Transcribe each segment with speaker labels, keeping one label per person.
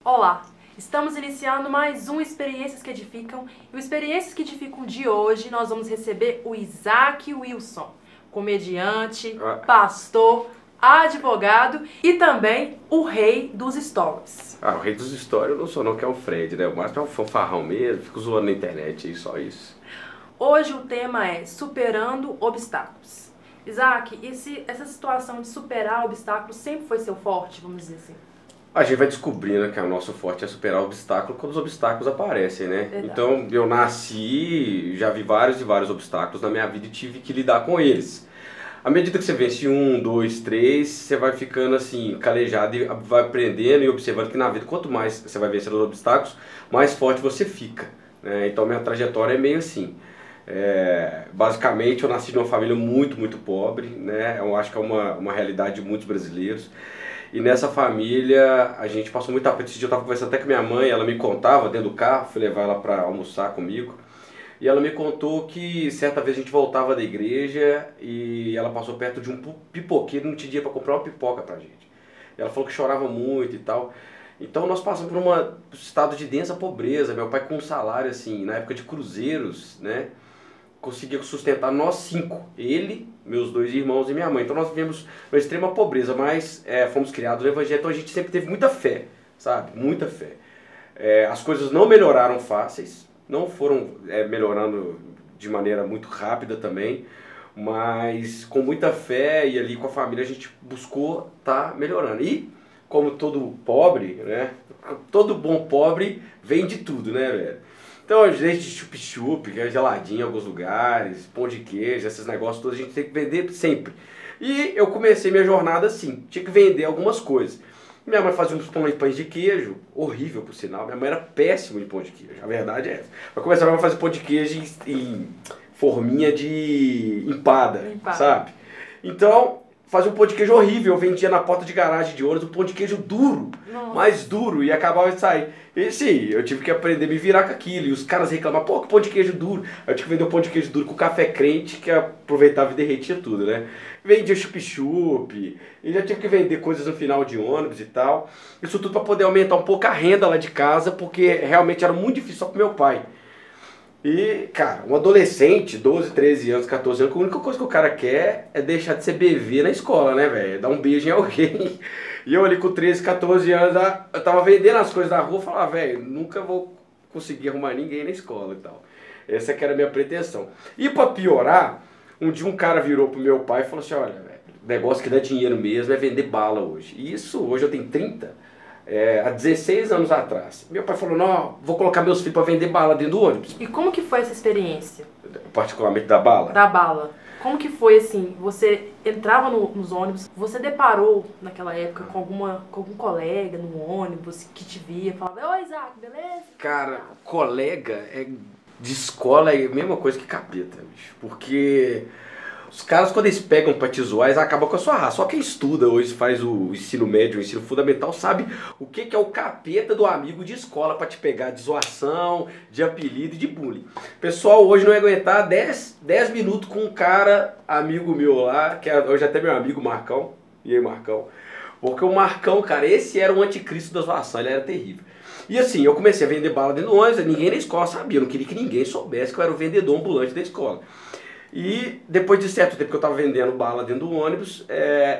Speaker 1: Olá, estamos iniciando mais um Experiências que Edificam e o Experiências que Edificam de hoje nós vamos receber o Isaac Wilson, comediante, pastor, advogado e também o rei dos stories.
Speaker 2: O rei dos stories eu não sou não, que é o Fred, né? O Márcio é um fanfarrão mesmo, fico zoando na internet e só isso.
Speaker 1: Hoje o tema é superando obstáculos. Isaac, essa situação de superar obstáculos sempre foi seu forte, vamos dizer assim?
Speaker 2: A gente vai descobrindo que o nosso forte é superar o obstáculo quando os obstáculos aparecem, né?
Speaker 1: Verdade.
Speaker 2: Então, eu nasci, já vi vários e vários obstáculos na minha vida e tive que lidar com eles. À medida que você vence 1, 2, 3, você vai ficando assim, calejado e vai aprendendo e observando que na vida, quanto mais você vai vencendo os obstáculos, mais forte você fica, né? Então, minha trajetória é meio assim. Basicamente, eu nasci numa família muito pobre, né? Eu acho que é uma realidade de muitos brasileiros. E nessa família a gente passou muito aperto. Esse dia eu estava conversando até com minha mãe, ela me contava dentro do carro, fui levar ela para almoçar comigo. E ela me contou que certa vez a gente voltava da igreja e ela passou perto de um pipoqueiro e não tinha dinheiro para comprar uma pipoca pra gente. E ela falou que chorava muito e tal. Então nós passamos por um estado de densa pobreza. Meu pai com um salário assim, na época de cruzeiros, né? Conseguia sustentar nós 5, ele, meus 2 irmãos e minha mãe. Então nós vivemos uma extrema pobreza, mas fomos criados no Evangelho, então a gente sempre teve muita fé, sabe? Muita fé. As coisas não melhoraram fáceis, não foram melhorando de maneira muito rápida também, mas com muita fé e ali com a família a gente buscou estar melhorando. E como todo pobre, né? Todo bom pobre vem de tudo, né, velho? Então, a gente chup-chup, que é geladinho em alguns lugares, pão de queijo, esses negócios todos, a gente tem que vender sempre. E eu comecei minha jornada assim, tinha que vender algumas coisas. Minha mãe fazia uns pães de queijo, horrível por sinal, minha mãe era péssima de pão de queijo, a verdade é essa. Eu comecei a fazer pão de queijo em forminha de empada, sabe? Então, fazia um pão de queijo horrível, eu vendia na porta de garagem de ônibus, um pão de queijo duro, mais duro, e acabava de sair. E sim, eu tive que aprender a me virar com aquilo, e os caras reclamavam, pô, que pão de queijo duro. Aí eu tive que vender um pão de queijo duro com café crente, que aproveitava e derretia tudo, né? Vendia chup-chup, e já tive que vender coisas no final de ônibus e tal. Isso tudo para poder aumentar um pouco a renda lá de casa, porque realmente era muito difícil só pro meu pai. E, cara, um adolescente, 12, 13 anos, 14 anos, a única coisa que o cara quer é deixar de ser bebê na escola, né, velho? Dar um beijo em alguém. E eu ali com 13, 14 anos, eu tava vendendo as coisas na rua, falava, velho, nunca vou conseguir arrumar ninguém na escola e tal. Essa que era a minha pretensão. E pra piorar, um dia um cara virou pro meu pai e falou assim, olha, velho, negócio que dá dinheiro mesmo é vender bala hoje. E isso, hoje eu tenho 30. Há 16 anos atrás. Meu pai falou, não, vou colocar meus filhos para vender bala dentro do ônibus.
Speaker 1: E como que foi essa experiência?
Speaker 2: Particularmente da bala?
Speaker 1: Da bala. Como que foi assim, você entrava nos ônibus, você deparou naquela época com algum colega no ônibus que te via, falava, oi Isaac, beleza?
Speaker 2: Cara, colega de escola é a mesma coisa que capeta, bicho. Porque os caras, quando eles pegam pra te zoar, eles acabam com a sua raça. Só quem estuda hoje, faz o ensino médio, o ensino fundamental, sabe o que é o capeta do amigo de escola pra te pegar de zoação, de apelido e de bullying. O pessoal hoje não ia aguentar 10 minutos com um cara, amigo meu lá, que é hoje até meu amigo, Marcão. E aí, Marcão? Porque o Marcão, cara, esse era o anticristo da zoação, ele era terrível. E assim, eu comecei a vender bala dentro do ônibus, ninguém na escola sabia, eu não queria que ninguém soubesse que eu era o vendedor ambulante da escola. E depois de certo tempo que eu tava vendendo bala dentro do ônibus,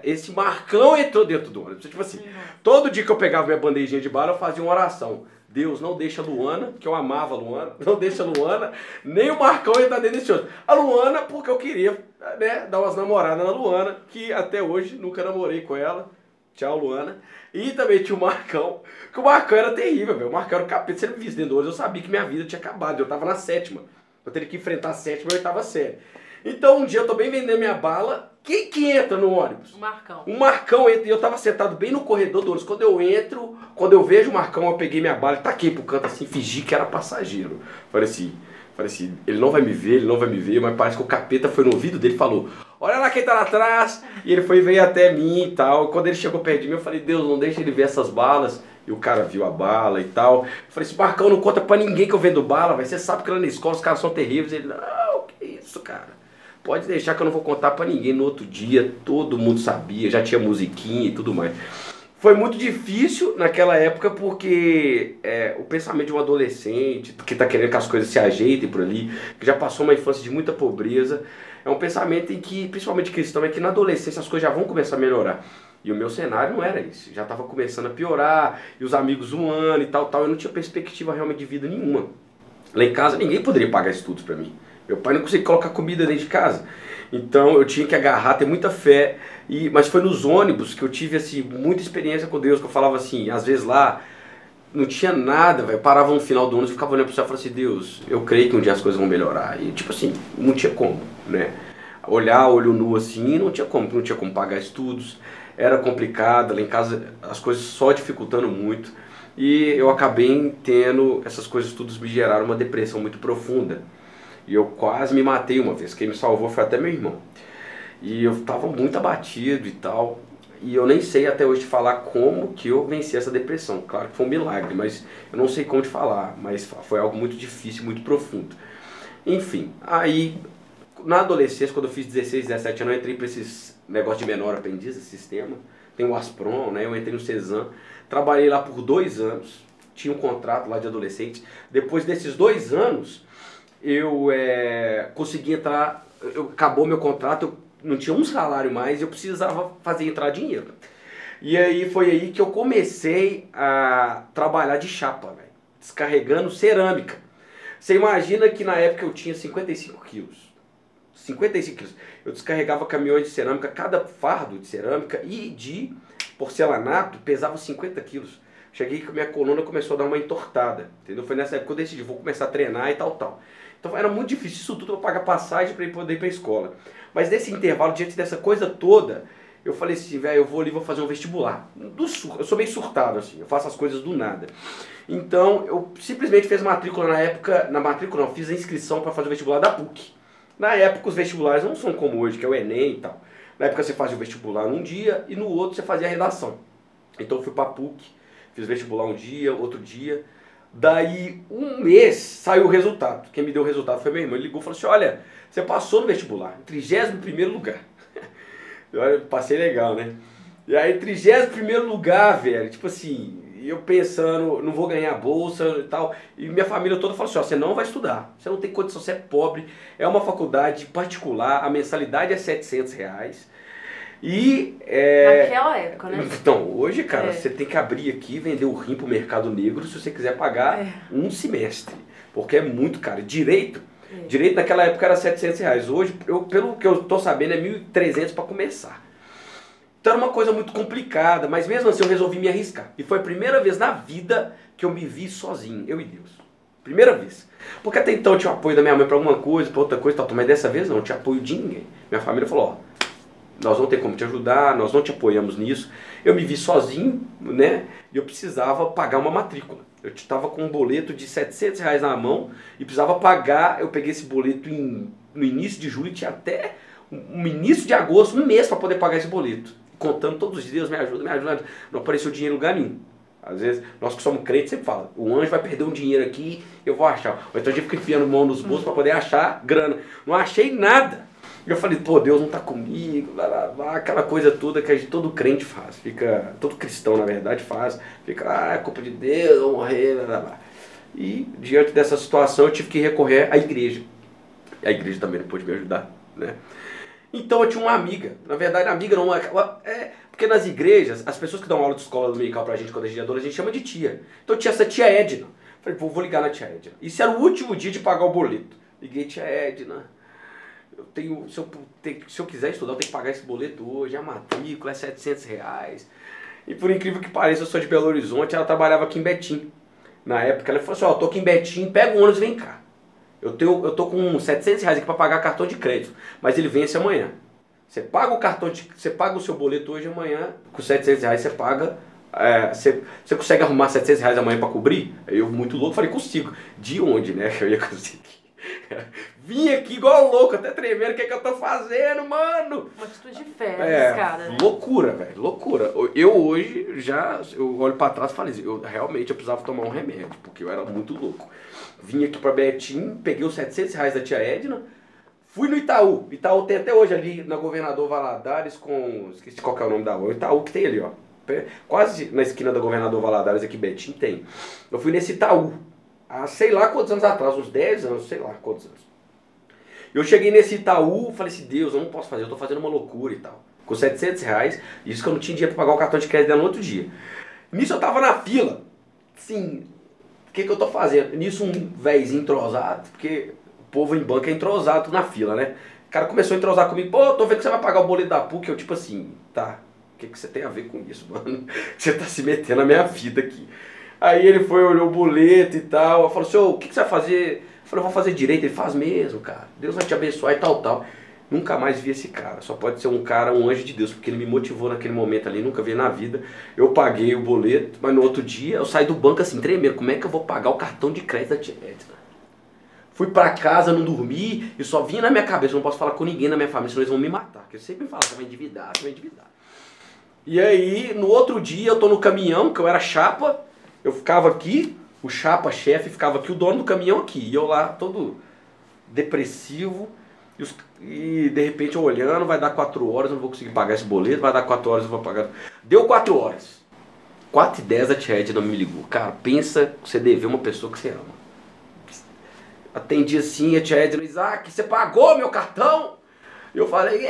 Speaker 2: esse Marcão entrou dentro do ônibus. Tipo assim, todo dia que eu pegava minha bandejinha de bala, eu fazia uma oração. Deus, não deixa a Luana, que eu amava a Luana, não deixa a Luana, nem o Marcão entrar dentro desse ônibus. A Luana, porque eu queria, né, dar umas namoradas na Luana, que até hoje nunca namorei com ela. Tchau, Luana. E também tinha o Marcão, que o Marcão era terrível, velho. O Marcão era o capeta, se ele me visse dentro do ônibus, eu sabia que minha vida tinha acabado. Eu tava na 7ª. Eu teria que enfrentar a 7ª e 8ª série. Então um dia eu tô bem vendendo minha bala, quem que entra no ônibus?
Speaker 1: O Marcão.
Speaker 2: O Marcão entra, e eu tava sentado bem no corredor do ônibus. Quando eu entro, quando eu vejo o Marcão, eu peguei minha bala e taquei pro canto assim, fingi que era passageiro. Falei assim, ele não vai me ver, mas parece que o capeta foi no ouvido dele e falou, olha lá quem tá lá atrás. E ele veio até mim e tal. E quando ele chegou perto de mim, eu falei, Deus, não deixa ele ver essas balas. E o cara viu a bala e tal. Eu falei, esse Marcão não conta pra ninguém que eu vendo bala, velho. Você sabe que lá na escola os caras são terríveis. Ele, não, que isso, cara. Pode deixar que eu não vou contar pra ninguém. No outro dia, todo mundo sabia, já tinha musiquinha e tudo mais. Foi muito difícil naquela época porque o pensamento de um adolescente que está querendo que as coisas se ajeitem por ali, que já passou uma infância de muita pobreza, é um pensamento em que, principalmente cristão, é que na adolescência as coisas já vão começar a melhorar. E o meu cenário não era isso, já estava começando a piorar, e os amigos zoando e tal, eu não tinha perspectiva realmente de vida nenhuma. Lá em casa ninguém poderia pagar estudos para mim. Meu pai não conseguia colocar comida dentro de casa. Então eu tinha que agarrar, ter muita fé. Mas foi nos ônibus que eu tive assim, muita experiência com Deus, que eu falava assim, às vezes lá não tinha nada, velho. Parava no final do ônibus, ficava olhando pro céu e falava assim, Deus, eu creio que um dia as coisas vão melhorar. E tipo assim, não tinha como, né? Olhar olho nu assim, não tinha como pagar estudos. Era complicado, lá em casa as coisas só dificultando muito. E eu acabei tendo, essas coisas todas me geraram uma depressão muito profunda. E eu quase me matei uma vez, quem me salvou foi até meu irmão. E eu estava muito abatido e tal, e eu nem sei até hoje te falar como que eu venci essa depressão. Claro que foi um milagre, mas eu não sei como te falar, mas foi algo muito difícil, muito profundo. Enfim, aí na adolescência, quando eu fiz 16, 17 anos, eu entrei para esses negócios de menor aprendiz, esse sistema. Tem o Aspron, né? Eu entrei no Cezam, trabalhei lá por 2 anos, tinha um contrato lá de adolescente. Depois desses 2 anos, eu consegui entrar, acabou meu contrato, eu não tinha um salário mais, eu precisava fazer entrar dinheiro. E aí foi aí que eu comecei a trabalhar de chapa, véio, descarregando cerâmica. Você imagina que na época eu tinha 55 quilos. 55 quilos. Eu descarregava caminhões de cerâmica, cada fardo de cerâmica e de porcelanato pesava 50 quilos. Cheguei que a minha coluna começou a dar uma entortada, entendeu? Foi nessa época que eu decidi, vou começar a treinar e tal. Então era muito difícil isso tudo para pagar passagem para poder ir para a escola. Mas nesse intervalo, diante dessa coisa toda, eu falei assim, velho, eu vou ali, vou fazer um vestibular. Eu sou meio surtado assim, eu faço as coisas do nada. Então eu simplesmente fiz matrícula na época, fiz a inscrição para fazer o vestibular da PUC. Na época os vestibulares não são como hoje, que é o Enem e tal. Na época você fazia o vestibular num dia e no outro você fazia a redação. Então eu fui para a PUC, fiz vestibular um dia, outro dia. Daí, um mês, saiu o resultado. Quem me deu o resultado foi meu irmão. Ele ligou e falou assim, olha, você passou no vestibular, em 31º lugar. Eu passei legal, né? E aí, 31º lugar, velho, tipo assim, eu pensando, não vou ganhar bolsa e tal. E minha família toda falou assim, ó, você não vai estudar, você não tem condição, você é pobre, é uma faculdade particular, a mensalidade é R$700.
Speaker 1: Naquela época, né?
Speaker 2: Então, hoje, cara, você tem que abrir aqui, vender o rim pro mercado negro se você quiser pagar um semestre. Porque é muito caro. Direito naquela época era R$700. Hoje, pelo que eu tô sabendo, é 1.300 para começar. Então era uma coisa muito complicada, mas mesmo assim eu resolvi me arriscar. E foi a primeira vez na vida que eu me vi sozinho, eu e Deus. Primeira vez. Porque até então eu tinha o apoio da minha mãe para alguma coisa, para outra coisa, tal, mas dessa vez não tinha apoio de ninguém. Minha família falou, ó, nós não temos como te ajudar, nós não te apoiamos nisso. Eu me vi sozinho, né? E eu precisava pagar uma matrícula. Eu estava com um boleto de R$700 na mão e precisava pagar. Eu peguei esse boleto no início de julho e tinha até no início de agosto, um mês para poder pagar esse boleto. Contando todos os dias, me ajuda. Não apareceu dinheiro em lugar nenhum. Às vezes, nós que somos crentes sempre fala, o anjo vai perder um dinheiro aqui, eu vou achar. Ou então a gente fica enfiando mão nos bolsos para poder achar grana. Não achei nada. E eu falei, pô, Deus não tá comigo, aquela coisa toda que todo crente faz, todo cristão na verdade faz, é culpa de Deus, eu vou morrer, E diante dessa situação eu tive que recorrer à igreja. A igreja também não pôde me ajudar, né? Então eu tinha uma amiga, na verdade amiga não, porque nas igrejas, as pessoas que dão aula de escola dominical pra gente quando a gente é adolescente, a gente chama de tia. Então tinha essa tia Edna, falei, vou ligar na tia Edna. Isso era o último dia de pagar o boleto. Liguei, tia Edna. Se eu quiser estudar, eu tenho que pagar esse boleto hoje, a matrícula é R$700. E por incrível que pareça, eu sou de Belo Horizonte, ela trabalhava aqui em Betim. Na época, ela falou assim, ó, eu tô aqui em Betim, pega o ônibus e vem cá. Eu tô com R$700 aqui para pagar cartão de crédito, mas ele vence amanhã. Você paga você paga o seu boleto hoje, amanhã, com R$700 você paga, você consegue arrumar R$700 amanhã para cobrir? Eu, muito louco, falei, consigo. De onde, né, que eu ia conseguir? Vim aqui igual louco, até tremendo, o que é que eu tô fazendo, mano?
Speaker 1: Uma atitude de fé, cara, né?
Speaker 2: Loucura, velho, loucura. Eu hoje eu olho pra trás e falei, realmente eu precisava tomar um remédio, porque eu era muito louco. Vim aqui pra Betim, peguei os R$700 da tia Edna, fui no Itaú. Itaú tem até hoje ali na Governador Valadares esqueci qual que é o nome da rua, o Itaú que tem ali, ó. quase na esquina da Governador Valadares, aqui Betim tem. Eu fui nesse Itaú, há sei lá quantos anos atrás, uns 10 anos, sei lá quantos anos. Eu cheguei nesse Itaú, falei assim, Deus, eu não posso fazer, eu tô fazendo uma loucura e tal. Com R$700, isso que eu não tinha dinheiro pra pagar o cartão de crédito no outro dia. Nisso eu tava na fila, assim, o que eu tô fazendo? Nisso um véizinho entrosado, porque o povo em banco é entrosado na fila, né? O cara começou a entrosar comigo, pô, tô vendo que você vai pagar o boleto da PUC, eu tipo assim, tá, o que você tem a ver com isso, mano? Você tá se metendo na minha vida aqui. Aí ele foi, olhou o boleto e tal, eu falei, senhor, o que você vai fazer? Eu falei, eu vou fazer direito. Ele faz mesmo, cara, Deus vai te abençoar e tal, tal. Nunca mais vi esse cara, só pode ser um cara, um anjo de Deus, porque ele me motivou naquele momento ali, nunca vi na vida. Eu paguei o boleto, mas no outro dia eu saí do banco assim, tremendo, como é que eu vou pagar o cartão de crédito da Tia Edna? Fui pra casa, não dormi, e só vinha na minha cabeça, eu não posso falar com ninguém na minha família, senão eles vão me matar. Porque eu sempre me falo, você vai endividar, você vai endividar. E aí, no outro dia, eu tô no caminhão, que eu era chapa, eu ficava aqui, o chapa-chefe ficava aqui, o dono do caminhão aqui, e eu lá, todo depressivo, e de repente eu olhando, vai dar 4 horas, eu não vou conseguir pagar esse boleto, vai dar 4 horas, eu vou pagar. Deu 4 horas. 4h10 a Tia Edna me ligou. Cara, pensa que você dever uma pessoa que você ama. Atendi assim, a Tia Edna, Isaac, você pagou meu cartão? Eu falei,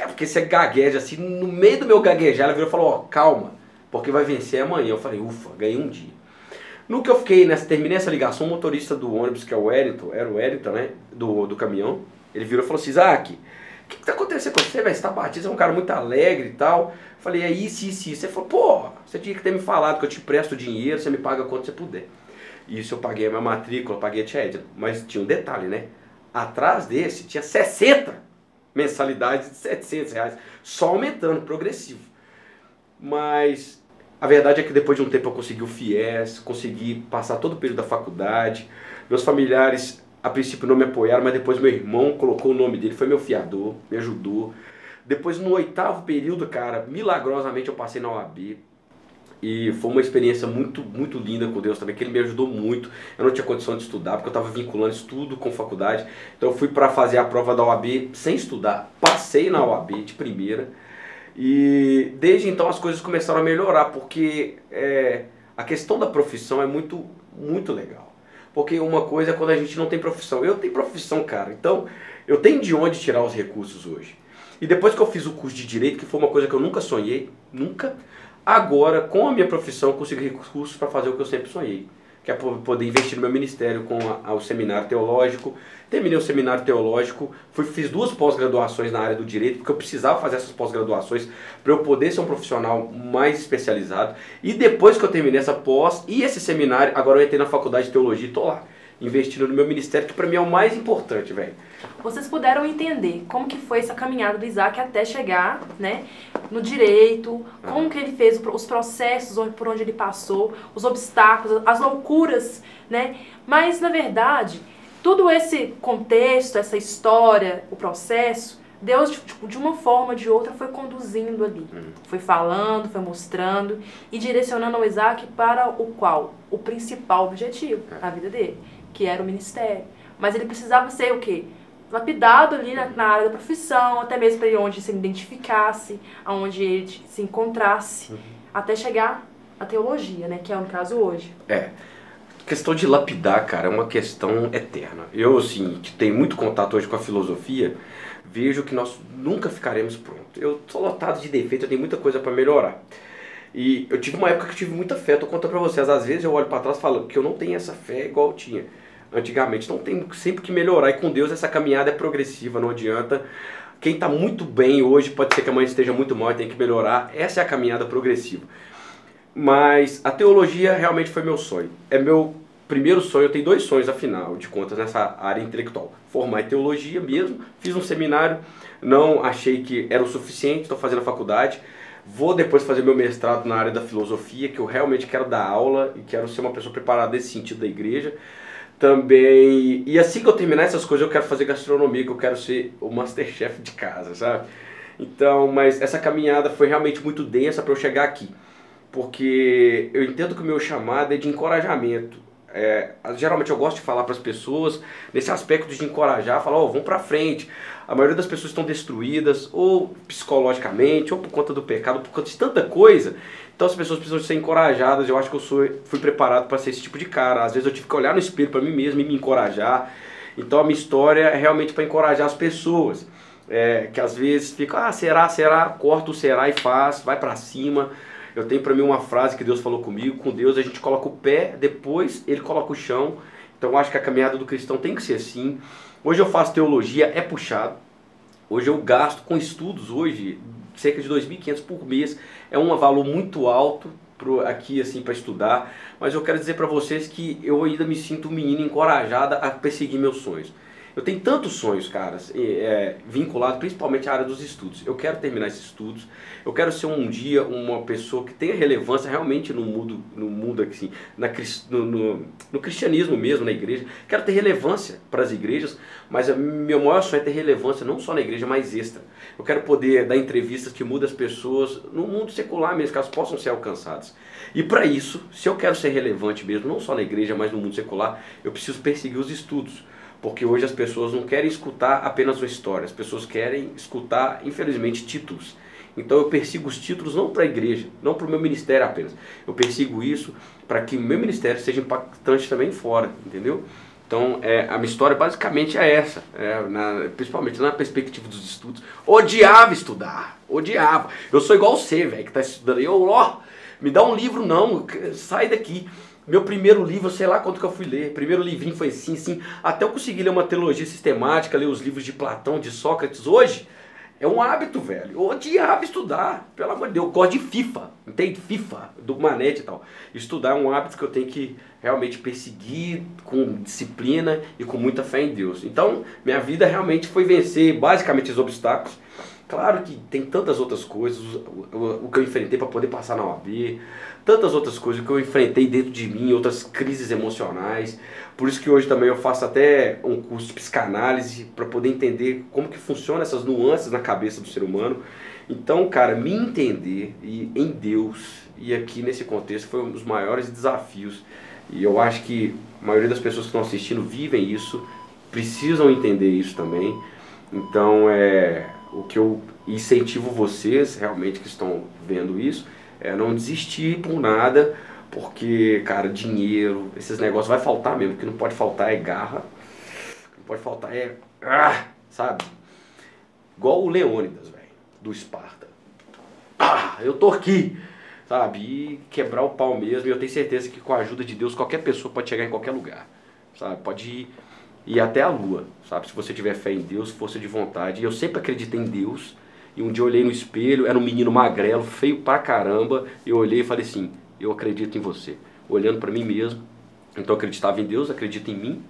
Speaker 2: porque você gagueja assim, no meio do meu gaguejar, ela virou e falou, ó, calma, porque vai vencer amanhã. Eu falei, ufa, ganhei um dia. No que eu fiquei, terminei essa ligação, o motorista do ônibus, que é o Wellington, era o Wellington, né, do caminhão, ele virou e falou assim, Isaac, o que tá acontecendo com você, velho? Você tá batido, você é um cara muito alegre e tal. Eu falei, é isso. Você falou, pô, você tinha que ter me falado que eu te empresto dinheiro, você me paga quanto você puder. Isso eu paguei a minha matrícula, eu paguei a Tia Edna. Mas tinha um detalhe, né? Atrás desse tinha 60 mensalidades de R$700, só aumentando, progressivo. Mas a verdade é que depois de um tempo eu consegui o FIES, consegui passar todo o período da faculdade. Meus familiares, a princípio, não me apoiaram, mas depois meu irmão colocou o nome dele, foi meu fiador, me ajudou. Depois, no 8º período, cara, milagrosamente eu passei na OAB. E foi uma experiência muito, muito linda com Deus também, que Ele me ajudou muito. Eu não tinha condição de estudar, porque eu estava vinculando estudo com faculdade. Então eu fui para fazer a prova da OAB sem estudar. Passei na OAB de primeira. E desde então as coisas começaram a melhorar, porque a questão da profissão é muito, muito legal. Porque uma coisa é quando a gente não tem profissão. Eu tenho profissão, cara. Então eu tenho de onde tirar os recursos hoje. E depois que eu fiz o curso de Direito, que foi uma coisa que eu nunca sonhei, nunca... Agora, com a minha profissão, eu consegui recursos para fazer o que eu sempre sonhei, que é poder investir no meu ministério com o seminário teológico. Terminei o seminário teológico, fiz 2 pós-graduações na área do direito, porque eu precisava fazer essas pós-graduações para eu poder ser um profissional mais especializado. E depois que eu terminei essa pós e esse seminário, agora eu entrei na faculdade de teologia e estou lá, investindo no meu ministério, que para mim é o mais importante, velho.
Speaker 1: Vocês puderam entender como que foi essa caminhada do Isaac até chegar, né, no direito, como que ele fez os processos por onde ele passou, os obstáculos, as loucuras, né? Mas, na verdade, todo esse contexto, essa história, o processo, Deus, de uma forma ou de outra, foi conduzindo ali. Foi falando, foi mostrando e direcionando o Isaac para o principal objetivo na vida dele, que era o ministério. Mas ele precisava ser o quê? Lapidado ali na área da profissão, até mesmo para onde se identificasse, aonde ele se encontrasse, até chegar à teologia, né, que é o caso hoje.
Speaker 2: A questão de lapidar, cara, é uma questão eterna. Eu, assim, que tenho muito contato hoje com a filosofia, vejo que nós nunca ficaremos prontos. Eu sou lotado de defeito, eu tenho muita coisa para melhorar. E eu tive uma época que eu tive muita fé, eu tô contando para vocês, às vezes eu olho para trás falando que eu não tenho essa fé igual eu tinha antigamente. Então tem sempre que melhorar, e com Deus essa caminhada é progressiva, não adianta. Quem está muito bem hoje, pode ser que amanhã esteja muito mal e tem que melhorar. Essa é a caminhada progressiva. Mas a teologia realmente foi meu sonho. É meu primeiro sonho. Eu tenho 2 sonhos, afinal de contas, nessa área intelectual. Formar em teologia mesmo, fiz um seminário, não achei que era o suficiente, estou fazendo a faculdade. Vou depois fazer meu mestrado na área da filosofia, que eu realmente quero dar aula e quero ser uma pessoa preparada nesse sentido da igreja. Também, e assim que eu terminar essas coisas, eu quero fazer gastronomia, que eu quero ser o Masterchef de casa, sabe? Então, mas essa caminhada foi realmente muito densa para eu chegar aqui, porque eu entendo que o meu chamado é de encorajamento. Geralmente eu gosto de falar para as pessoas nesse aspecto de encorajar, falar, vamos para frente. A maioria das pessoas estão destruídas, ou psicologicamente, ou por conta do pecado, por conta de tanta coisa. Então as pessoas precisam ser encorajadas. Eu acho que fui preparado para ser esse tipo de cara. Às vezes eu tive que olhar no espelho para mim mesmo e me encorajar. Então a minha história é realmente para encorajar as pessoas. Que às vezes fica, será, corta o será e faz, vai para cima. Eu tenho para mim uma frase que Deus falou comigo: com Deus a gente coloca o pé, depois Ele coloca o chão. Então eu acho que a caminhada do cristão tem que ser assim. Hoje eu faço teologia, é puxado. Hoje eu gasto com estudos, hoje, cerca de 2.500 por mês. É um valor muito alto aqui assim para estudar. Mas eu quero dizer para vocês que eu ainda me sinto um menino encorajado a perseguir meus sonhos. Eu tenho tantos sonhos, caras, vinculados principalmente à área dos estudos. Eu quero terminar esses estudos. Eu quero ser um dia uma pessoa que tenha relevância realmente no mundo aqui, no cristianismo mesmo, na igreja. Quero ter relevância para as igrejas, mas meu maior sonho é ter relevância não só na igreja, mas extra. Eu quero poder dar entrevistas que mudem as pessoas no mundo secular mesmo, que elas possam ser alcançadas. E para isso, se eu quero ser relevante mesmo, não só na igreja, mas no mundo secular, eu preciso perseguir os estudos. Porque hoje as pessoas não querem escutar apenas uma história, as pessoas querem escutar, infelizmente, títulos. Então eu persigo os títulos não para a igreja, não para o meu ministério apenas. Eu persigo isso para que o meu ministério seja impactante também fora, entendeu? Então a minha história basicamente é essa, principalmente na perspectiva dos estudos. Odiava estudar, odiava. Eu sou igual você, velho, que está estudando. Me dá um livro não, sai daqui. Meu primeiro livro, sei lá quanto que eu fui ler. Primeiro livrinho foi assim. Até eu consegui ler uma teologia sistemática, ler os livros de Platão, de Sócrates. Hoje é um hábito, velho. Eu odiava estudar. Pelo amor de Deus, eu gosto de FIFA. Entende? FIFA, do Manete e tal. Estudar é um hábito que eu tenho que realmente perseguir com disciplina e com muita fé em Deus. Então, minha vida realmente foi vencer basicamente os obstáculos. Claro que tem tantas outras coisas, o que eu enfrentei para poder passar na OAB, tantas outras coisas que eu enfrentei dentro de mim, outras crises emocionais. Por isso que hoje também eu faço até um curso de psicanálise para poder entender como que funcionam essas nuances na cabeça do ser humano. Então, cara, me entender em Deus e aqui nesse contexto foi um dos maiores desafios. E eu acho que a maioria das pessoas que estão assistindo vivem isso, precisam entender isso também. Então, o que eu incentivo vocês realmente que estão vendo isso é não desistir por nada, porque, cara, dinheiro, esses negócios vai faltar mesmo. O que não pode faltar é garra, não pode faltar sabe? Igual o Leônidas, velho, do Esparta. Eu tô aqui, sabe? E quebrar o pau mesmo. E eu tenho certeza que com a ajuda de Deus qualquer pessoa pode chegar em qualquer lugar, sabe? Pode ir até a lua, sabe? Se você tiver fé em Deus, força de vontade. E eu sempre acreditei em Deus. E um dia eu olhei no espelho, era um menino magrelo, feio pra caramba. E eu olhei e falei assim: eu acredito em você. Olhando pra mim mesmo. Então eu acreditava em Deus, acredito em mim.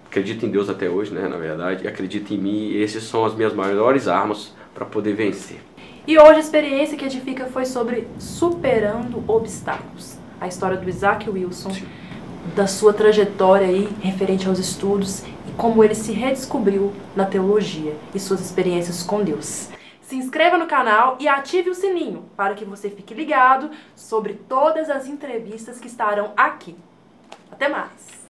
Speaker 2: Acredito em Deus até hoje, né? Na verdade. Acredito em mim. E essas são as minhas maiores armas para poder vencer.
Speaker 1: E hoje a experiência que edifica foi sobre superando obstáculos. A história do Isaac Wilson. Sim. Da sua trajetória aí referente aos estudos e como ele se redescobriu na teologia e suas experiências com Deus. Se inscreva no canal e ative o sininho para que você fique ligado sobre todas as entrevistas que estarão aqui. Até mais!